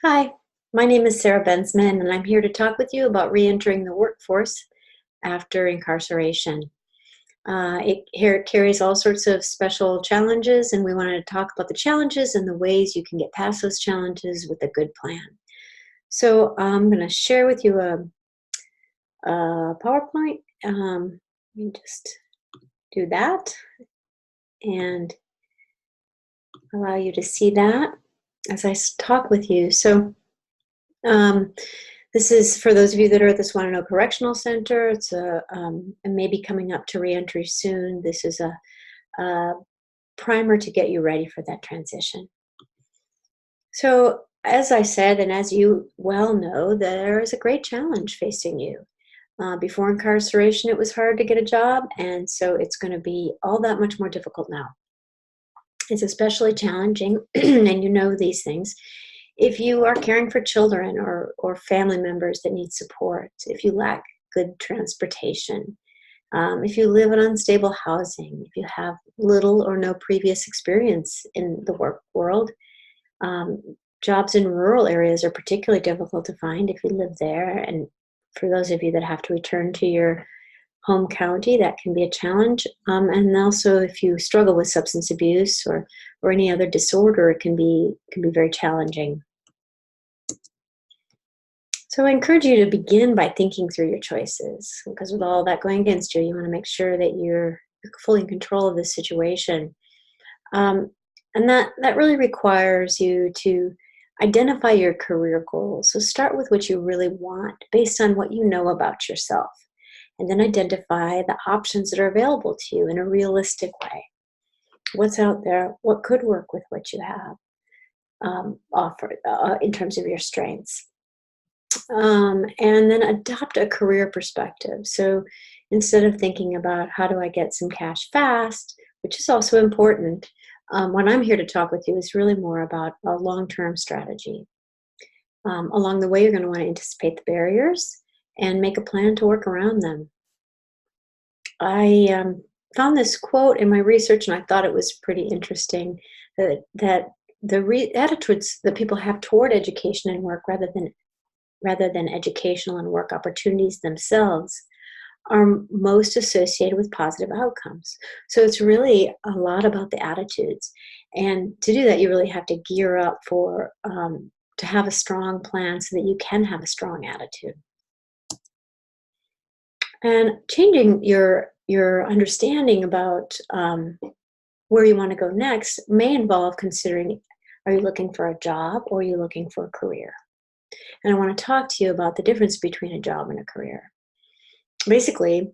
Hi, my name is Sarah Bensman, and I'm here to talk with you about reentering the workforce after incarceration. It carries all sorts of special challenges, and we wanted to talk about the challenges and the ways you can get past those challenges with a good plan. So I'm going to share with you a PowerPoint. Let me just do that and allow you to see that as talk with you. Um, This is for those of you that are at the Swanano Correctional Center. It's and maybe coming up to reentry soon. This is a primer to get you ready for that transition. So, as I said, and as you well know, there is a great challenge facing you. Before incarceration, it was hard to get a job, and so it's going to be all that much more difficult now. It's especially challenging, and you know these things, if you are caring for children or family members that need support, if you lack good transportation, if you live in unstable housing, if you have little or no previous experience in the work world, um, jobs in rural areas are particularly difficult to find if you live there. And for those of you that have to return to your home county, that can be a challenge. And also, if you struggle with substance abuse or any other disorder, it can be very challenging. So I encourage you to begin by thinking through your choices, because with all that going against you, you want to make sure that you're fully in control of this situation. Um, and that really requires you to identify your career goals. So start with what you really want based on what you know about yourself, and then identify the options that are available to you in a realistic way. What's out there? What could work with what you have offered in terms of your strengths? And then adopt a career perspective. So instead of thinking about how do I get some cash fast, which is also important, what I'm here to talk with you is really more about a long term strategy. Along the way, you're going to want to anticipate the barriers and make a plan to work around them. I found this quote in my research, and I thought it was pretty interesting that the attitudes that people have toward education and work rather than educational and work opportunities themselves are most associated with positive outcomes. So it's really a lot about the attitudes. And to do that, you really have to gear up to have a strong plan so that you can have a strong attitude. And changing your understanding about where you want to go next may involve considering, are you looking for a job or are you looking for a career? And I want to talk to you about the difference between a job and a career. Basically,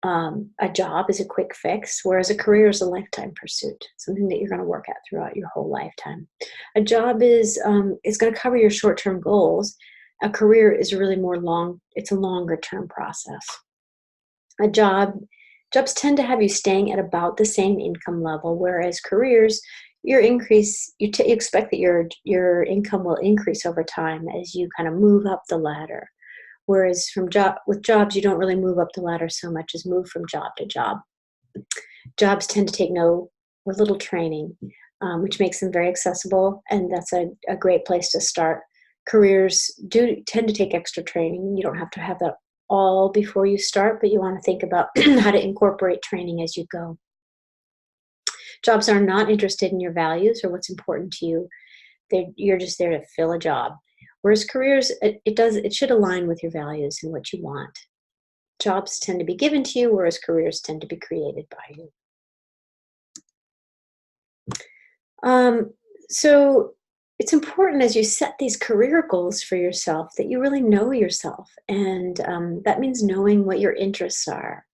a job is a quick fix, whereas a career is a lifetime pursuit, something that you're going to work at throughout your whole lifetime. A job is going to cover your short-term goals. A career is really it's a longer-term process. A jobs tend to have you staying at about the same income level, whereas careers, you expect that your income will increase over time as you kind of move up the ladder. Whereas with jobs, you don't really move up the ladder so much as move from job to job. Jobs tend to take no or little training, which makes them very accessible, and that's a great place to start. Careers do tend to take extra training. You don't have to have that all before you start, but you want to think about how to incorporate training as you go. Jobs are not interested in your values or what's important to you. You're just there to fill a job. Whereas careers, it should align with your values and what you want. Jobs tend to be given to you, whereas careers tend to be created by you. So it's important as you set these career goals for yourself that you really know yourself, and that means knowing what your interests are,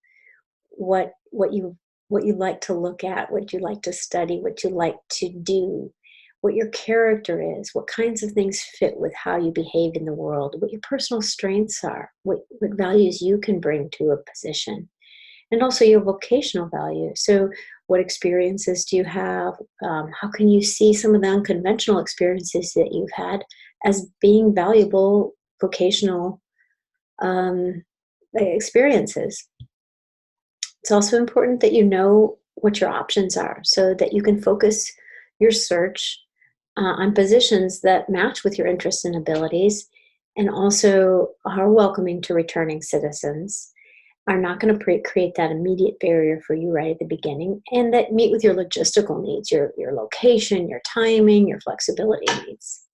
what what you what you like to look at, what you like to study, what you like to do, what your character is, what kinds of things fit with how you behave in the world, what your personal strengths are, what values you can bring to a position, and also your vocational value. So, what experiences do you have? How can you see some of the unconventional experiences that you've had as being valuable vocational um, experiences? It's also important that you know what your options are so that you can focus your search on positions that match with your interests and abilities and also are welcoming to returning citizens, are not going to create that immediate barrier for you right at the beginning, and that meet with your logistical needs, your location, your timing, your flexibility needs.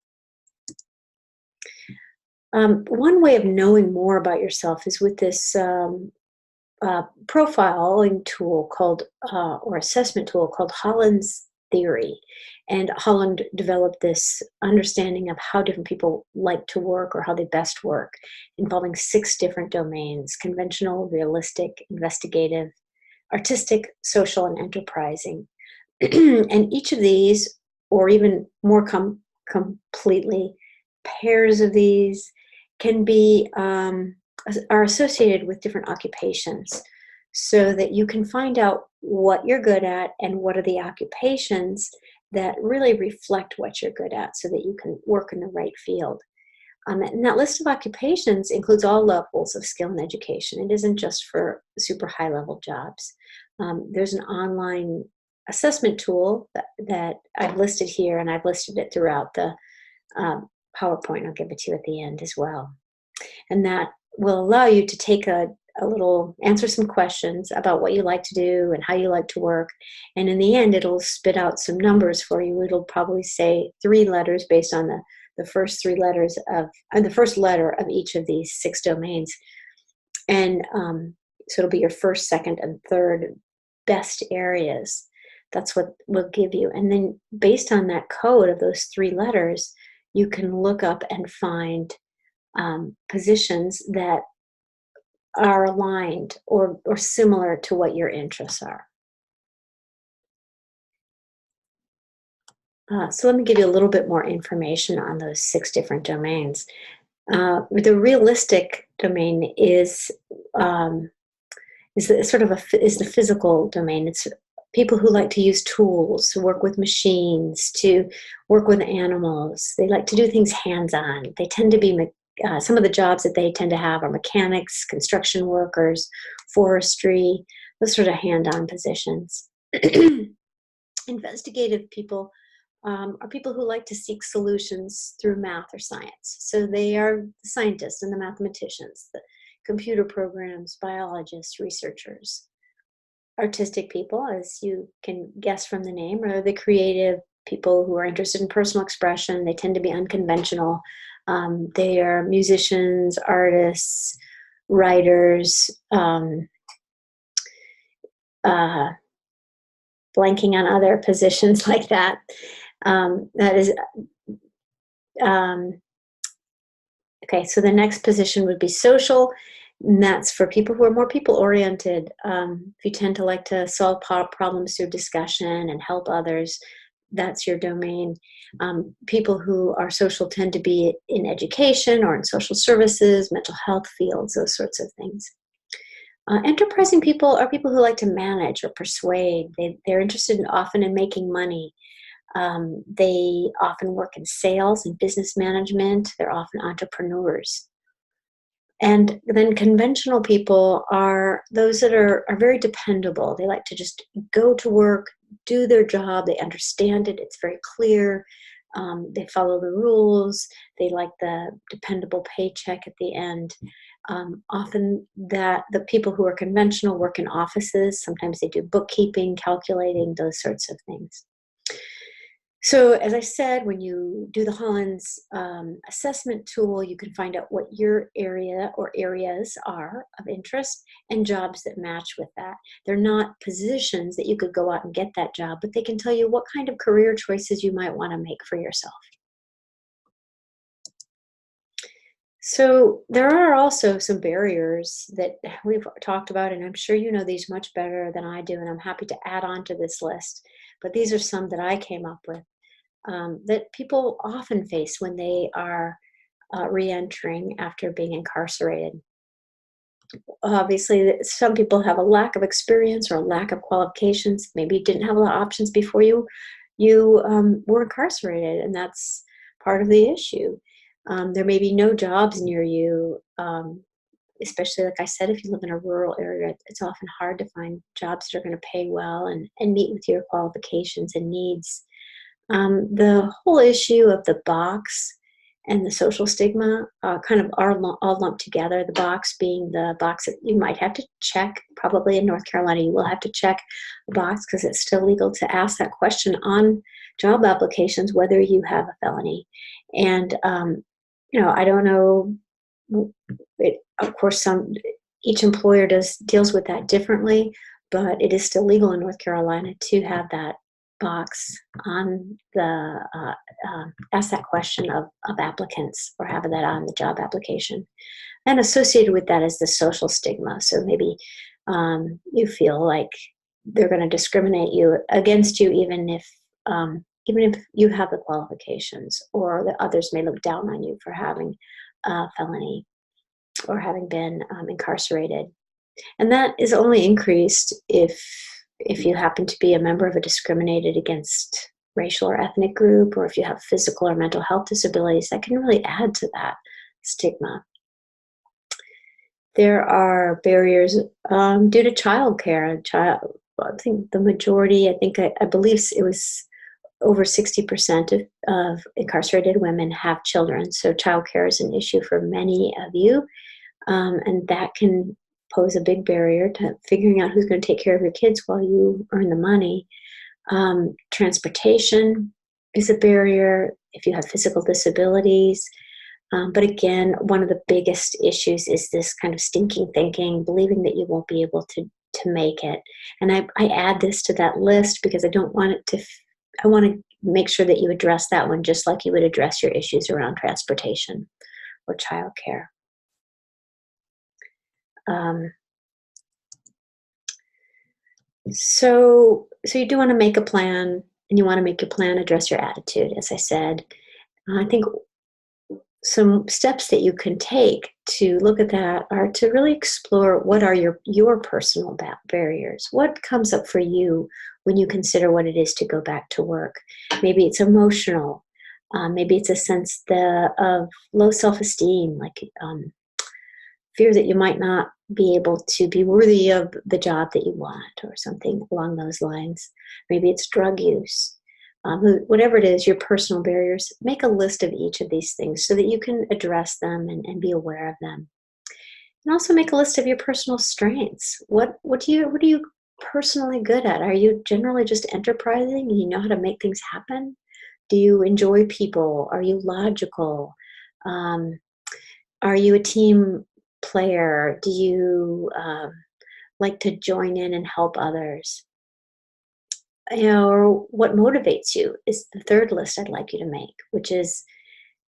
One way of knowing more about yourself is with this profiling tool called, or assessment tool called Holland's theory. And Holland developed this understanding of how different people like to work or how they best work, involving 6 different domains: conventional, realistic, investigative, artistic, social, and enterprising. And each of these, or even more completely, pairs of these can be are associated with different occupations, so that you can find out what you're good at and what are the occupations that really reflect what you're good at, so that you can work in the right field. And that list of occupations includes all levels of skill and education. It isn't just for super high level jobs. There's an online assessment tool that I've listed here, and I've listed it throughout the PowerPoint. I'll give it to you at the end as well. And that will allow you to take a little, answer some questions about what you like to do and how you like to work. And in the end, it'll spit out some numbers for you. It'll probably say 3 letters based on the first 3 letters of, the first letter of each of these 6 domains. And so it'll be your first, second, and third best areas. That's what we'll give you. And then based on that code of those 3 letters, you can look up and find positions that are aligned or similar to what your interests are. So let me give you a little bit more information on those 6 different domains. The realistic domain is is the physical domain. It's people who like to use tools, to work with machines, to work with animals. They like to do things hands-on. They tend to be some of the jobs that they tend to have are mechanics, construction workers, forestry, those sort of hand-on positions. Investigative people are people who like to seek solutions through math or science. So they are the scientists and the mathematicians, the computer programs, biologists, researchers. Artistic people, as you can guess from the name, are the creative people who are interested in personal expression. They tend to be unconventional. They are musicians, artists, writers, blanking on other positions like that. That is, okay, so the next position would be social, and that's for people who are more people-oriented. If you tend to like to solve problems through discussion and help others, that's your domain. People who are social tend to be in education or in social services, mental health fields, those sorts of things. Enterprising people are people who like to manage or persuade. They're interested often in making money. They often work in sales and business management. They're often entrepreneurs. And then conventional people are those that are very dependable. They like to just go to work, do their job. They understand it. It's very clear. They follow the rules. They like the dependable paycheck at the end. Often the people who are conventional work in offices. Sometimes they do bookkeeping, calculating, those sorts of things. So as I said, when you do the Holland's assessment tool, you can find out what your area or areas are of interest and jobs that match with that. They're not positions that you could go out and get that job, but they can tell you what kind of career choices you might want to make for yourself. So there are also some barriers that we've talked about, and I'm sure you know these much better than I do, and I'm happy to add on to this list. But these are some that I came up with. That people often face when they are re-entering after being incarcerated. Obviously, some people have a lack of experience or a lack of qualifications. Maybe you didn't have a lot of options before you were incarcerated, and that's part of the issue. There may be no jobs near you, especially, like I said, if you live in a rural area. It's often hard to find jobs that are going to pay well and meet with your qualifications and needs. The whole issue of the box and the social stigma kind of are all lumped together. The box being the box that you might have to check. Probably in North Carolina, you will have to check a box because it's still legal to ask that question on job applications whether you have a felony. And I don't know. Of course, each employer deals with that differently, but it is still legal in North Carolina to have that box on the ask that question of applicants or have that on the job application. And associated with that is the social stigma. So maybe you feel like they're going to discriminate against you, even if you have the qualifications, or that others may look down on you for having a felony or having been incarcerated. And that is only increased if you happen to be a member of a discriminated against racial or ethnic group, or if you have physical or mental health disabilities. That can really add to that stigma. There are barriers due to childcare. I think the majority, I believe it was over 60% of incarcerated women have children. So childcare is an issue for many of you. And that can pose a big barrier to figuring out who's going to take care of your kids while you earn the money. Transportation is a barrier if you have physical disabilities. But again, one of the biggest issues is this kind of stinking thinking, believing that you won't be able to make it. And I add this to that list because I want to make sure that you address that one just like you would address your issues around transportation or childcare. So you do want to make a plan, and you want to make your plan address your attitude, as I said. I think some steps that you can take to look at that are to really explore what are your personal barriers. What comes up for you when you consider what it is to go back to work? Maybe it's emotional. Maybe it's a sense of low self-esteem, like fear that you might not be able to be worthy of the job that you want, or something along those lines. Maybe it's drug use. Whatever it is, your personal barriers, make a list of each of these things so that you can address them and be aware of them. And also make a list of your personal strengths. What are you personally good at? Are you generally just enterprising and you know how to make things happen? Do you enjoy people? Are you logical? Are you a team player? Do you like to join in and help others? Or what motivates you is the third list I'd like you to make, which is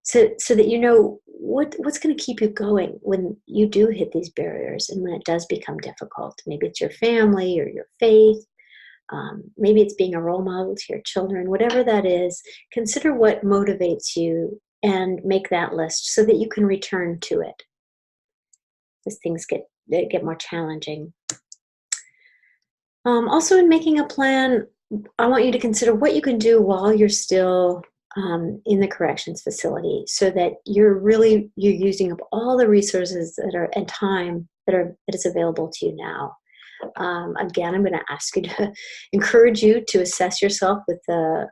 so that you know what's going to keep you going when you do hit these barriers and when it does become difficult. Maybe it's your family or your faith. Maybe it's being a role model to your children. Whatever that is, consider what motivates you and make that list so that you can return to it as things get more challenging. Also, in making a plan, I want you to consider what you can do while you're still in the corrections facility, so that you're using up all the resources and time that is available to you now. Again, I'm going to ask you to encourage you to assess yourself with the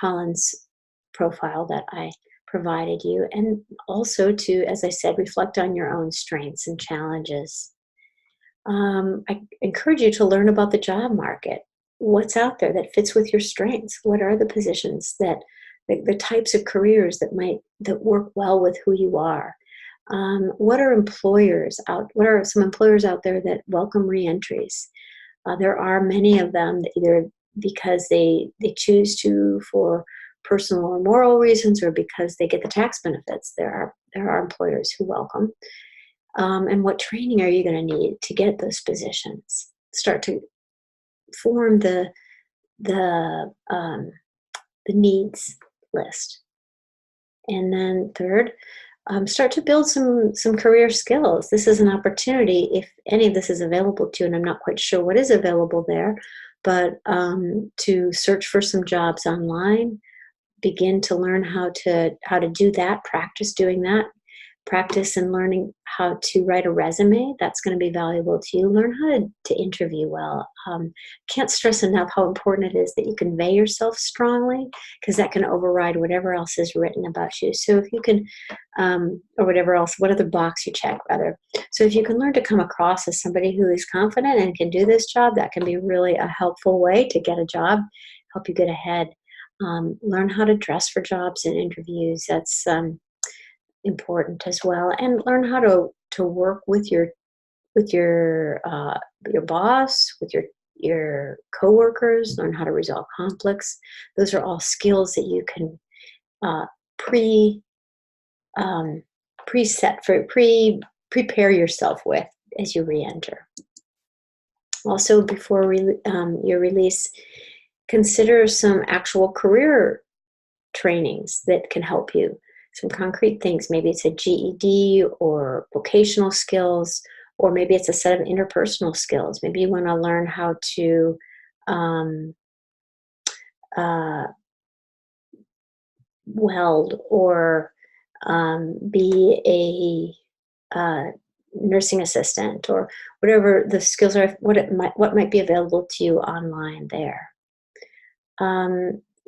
Hollins profile that I provided you, and also to, as I said, reflect on your own strengths and challenges. I encourage you to learn about the job market. What's out there that fits with your strengths? What are the positions the types of careers that work well with who you are? What are some employers out there that welcome reentries? There are many of them that either because they choose to for personal or moral reasons, or because they get the tax benefits. There are employers who welcome. And what training are you going to need to get those positions? Start to form the needs list. And then third, start to build some career skills. This is an opportunity, if any of this is available to you, and I'm not quite sure what is available there, but to search for some jobs online, begin to learn how to do that, practice doing that, practice in learning how to write a resume. That's going to be valuable to you. Learn how to interview well. Can't stress enough how important it is that you convey yourself strongly, because that can override whatever else is written about you. So if you can, or whatever else, what other box you check, rather. So if you can learn to come across as somebody who is confident and can do this job, that can be really a helpful way to get a job, help you get ahead. Learn how to dress for jobs and interviews. That's important as well, and learn how to work with your boss, with your coworkers. Learn how to resolve conflicts. Those are all skills that you can pre preset for prepare yourself with as you re-enter. Also, before your release, consider some actual career trainings that can help you. Some concrete things. Maybe it's a GED or vocational skills, or maybe it's a set of interpersonal skills. Maybe you want to learn how to weld, or be a nursing assistant, or whatever the skills are. What might be available to you online there.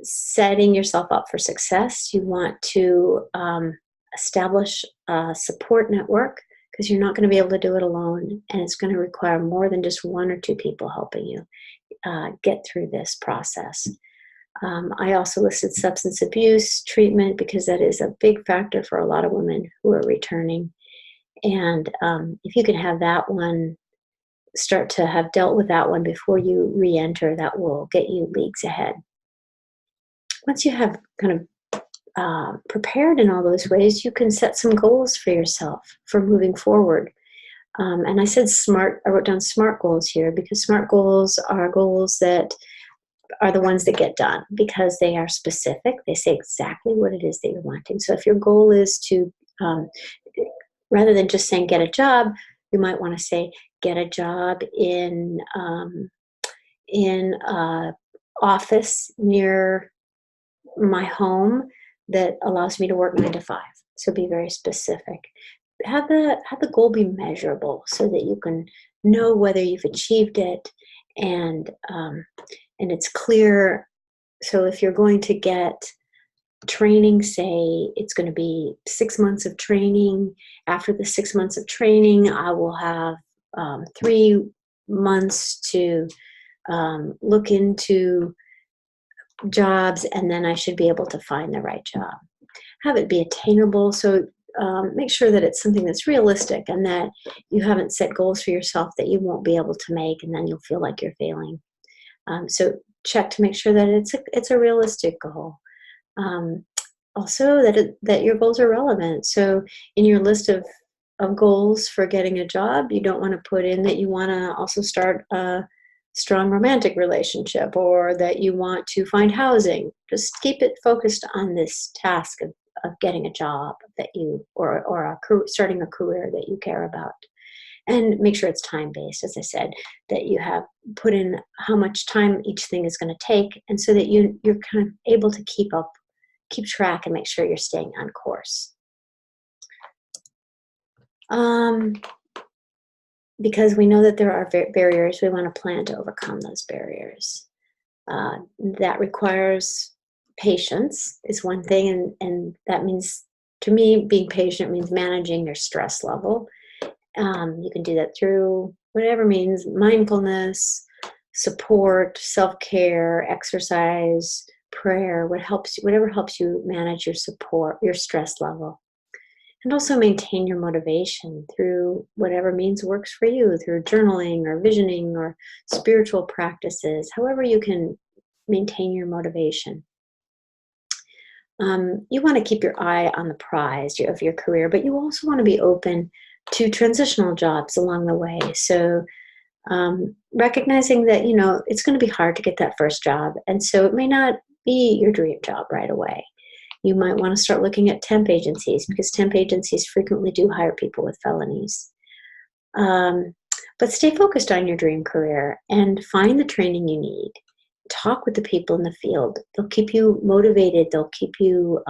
Setting yourself up for success. You want to establish a support network, because you're not going to be able to do it alone, and it's going to require more than just one or two people helping you get through this process. I also listed substance abuse treatment, because that is a big factor for a lot of women who are returning. And if you can have that one, start to have dealt with that one before you re-enter, that will get you leagues ahead. Once you have kind of prepared in all those ways, you can set some goals for yourself for moving forward. And I said SMART, I wrote down SMART goals here, because SMART goals are goals that are the ones that get done, because they are specific. They say exactly what it is that you're wanting. So if your goal is to, rather than just saying get a job, you might want to say get a job in office near my home that allows me to work 9 to 5. So be very specific. Have the goal be measurable, so that you can know whether you've achieved it, and it's clear. So if you're going to get training, say it's going to be 6 months of training. After the 6 months of training, I will have 3 months to look into jobs, and then I should be able to find the right job. Have it be attainable. So make sure that it's something that's realistic, and that you haven't set goals for yourself that you won't be able to make, and then you'll feel like you're failing. So check to make sure that it's a realistic goal. Also, that your goals are relevant. So in your list of goals for getting a job, you don't want to put in that you want to also start a strong romantic relationship, or that you want to find housing. Just keep it focused on this task of getting a job that you, or starting a career that you care about. And make sure it's time-based, as I said, that you have put in how much time each thing is going to take, and so that you're kind of able to keep track and make sure you're staying on course. Because we know that there are barriers, we want to plan to overcome those barriers. That requires patience is one thing, and that means, to me, being patient means managing your stress level. You can do that through whatever means: mindfulness, support, self-care, exercise, prayer, whatever helps you manage your stress level. And also maintain your motivation through whatever means works for you, through journaling or visioning or spiritual practices, however you can maintain your motivation. You want to keep your eye on the prize of your career, but you also want to be open to transitional jobs along the way. So recognizing that, it's going to be hard to get that first job, and so it may not be your dream job right away. You might want to start looking at temp agencies, because temp agencies frequently do hire people with felonies. But stay focused on your dream career and find the training you need. Talk with the people in the field. They'll keep you motivated. They'll keep you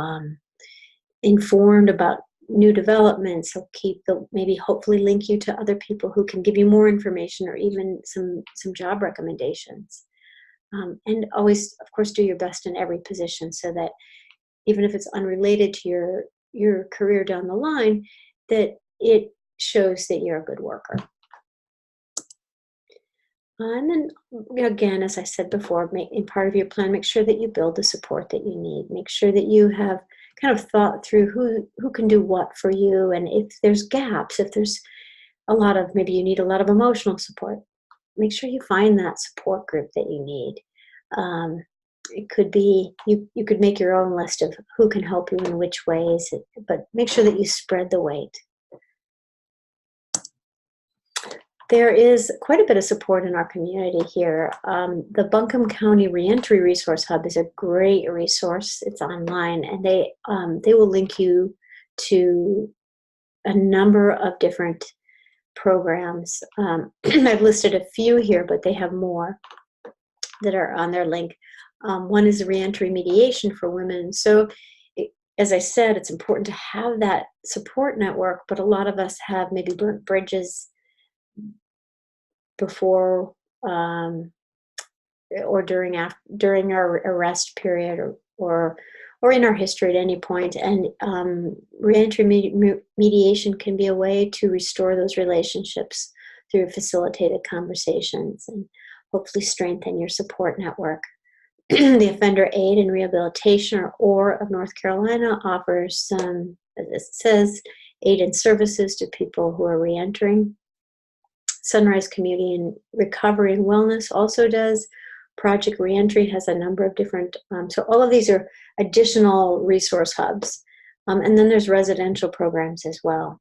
informed about new developments. He'll maybe hopefully link you to other people who can give you more information or even some job recommendations. And always, of course, do your best in every position so that even if it's unrelated to your career down the line, that it shows that you're a good worker. And then again, as I said before, in part of your plan, make sure that you build the support that you need. Make sure that you have kind of thought through who can do what for you, and if there's gaps, if there's maybe you need a lot of emotional support, make sure you find that support group that you need. It could be you could make your own list of who can help you in which ways, but make sure that you spread the weight. There is quite a bit of support in our community here. The Buncombe County Reentry Resource Hub is a great resource. It's online, and they will link you to a number of different programs. I've listed a few here, but they have more that are on their link. One is reentry mediation for women. So, as I said, it's important to have that support network, but a lot of us have maybe burnt bridges before or during our arrest period or in our history at any point. And reentry mediation can be a way to restore those relationships through facilitated conversations and hopefully strengthen your support network. The Offender Aid and Rehabilitation or of North Carolina offers some, as it says, aid and services to people who are reentering. Sunrise Community and Recovery and Wellness also does. Project Reentry has a number of different, so all of these are additional resource hubs. And then there's residential programs as well.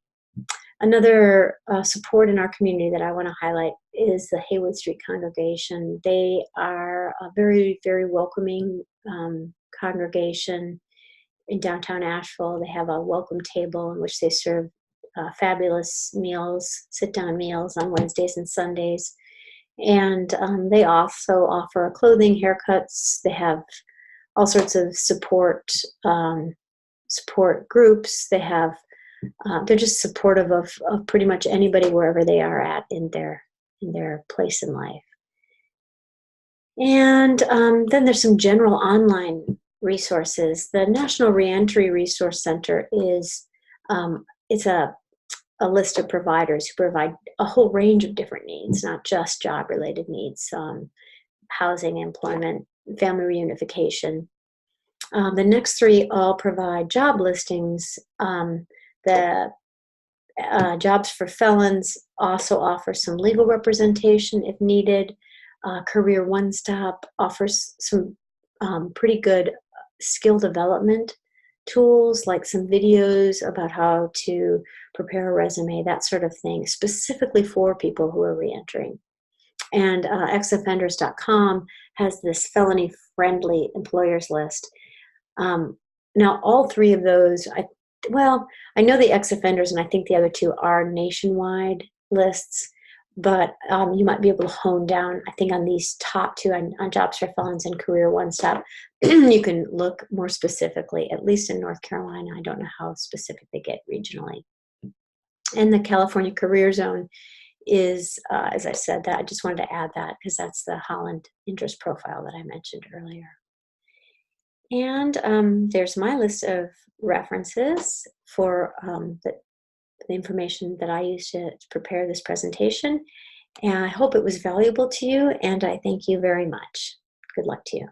Another support in our community that I want to highlight is the Haywood Street Congregation. They are a very, very welcoming congregation in downtown Asheville. They have a welcome table in which they serve fabulous meals, sit-down meals on Wednesdays and Sundays. And they also offer clothing, haircuts. They have all sorts of support groups. They have they're just supportive of pretty much anybody wherever they are at in their place in life. And then there's some general online resources. The National Reentry Resource Center is it's a list of providers who provide a whole range of different needs, not just job-related needs, housing, employment, family reunification. The next three all provide job listings. The Jobs for Felons also offer some legal representation if needed. Career One Stop offers some pretty good skill development tools, like some videos about how to prepare a resume, that sort of thing, specifically for people who are reentering. And exoffenders.com has this felony-friendly employers list. Now, all three of those, I know the ex-offenders, and I think the other two are nationwide lists, but you might be able to hone down, I think, on these top two, on Jobs for Felons and Career One Stop. You can look more specifically, at least in North Carolina. I don't know how specific they get regionally. And the California Career Zone is, as I said, that I just wanted to add that because that's the Holland interest profile that I mentioned earlier. And there's my list of references for the information that I used to prepare this presentation. And I hope it was valuable to you, and I thank you very much. Good luck to you.